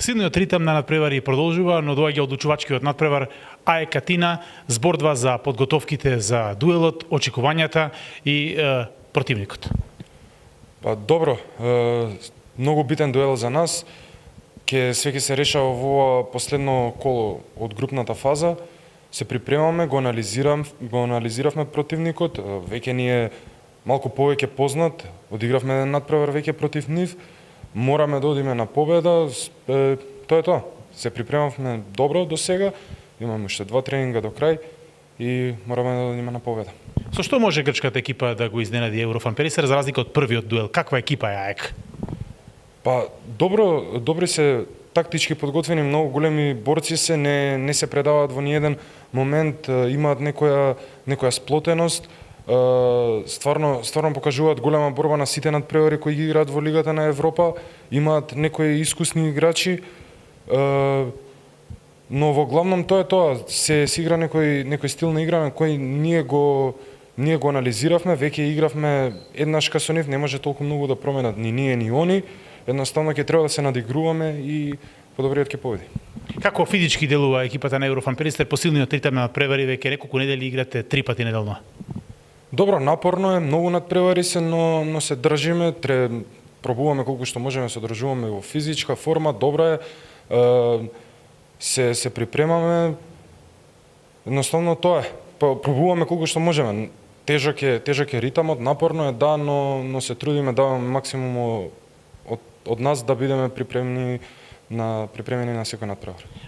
Силниот ритам на надпревари продолжува, но доаѓа одлучувачкиот надпревар АЕК Атина, збордва за подготовките за дуелот, очекувањата и противникот. Па добро, многу битен дуел за нас. Све ќе се решава во ова последно коло од групната фаза. Се припремаме, го анализиравме противникот, веќе ни е малку повеќе познат, одигравме еден надпревар веќе против нив. Мораме да одиме на победа, тоа е тоа. Се припремавме добро до сега, имаме уште 2 тренинга до крај и мораме да одиме на победа. Со што може грчката екипа да го изненади Еврофан Перистер за разлика од првиот дуел? Каква екипа е АЕК? Па добри се, тактички подготвени, многу големи борци се, не се предаваат во ниеден момент, имаат некоја сплотеност. Стварно покажуваат голема борба на сите надпревари кои ги играат во Лигата на Европа, имаат некои искусни играчи, но во главном тоа е тоа, се игра некој стил на игра на кој ние го анализиравме, веќе игравме еднашка со нив, не може толку многу да променат ни ние ни они, едноставно ќе треба да се надигруваме и подобриот ќе победи. Како физички делува екипата на Еврофан Перистер по силниот ритам на надпревари, веќе неколку недели играте 3 пати неделно? Добро, напорно е, многу надпревари се, но се држиме, пробуваме колку што можеме, се одржуваме во физичка форма, добра е, се припремаме, едноставно тоа е, пробуваме колку што можеме. Тежок е ритамот, напорно е, да, но се трудиме, даваме максимум од нас да бидеме припремени на секој надпревар.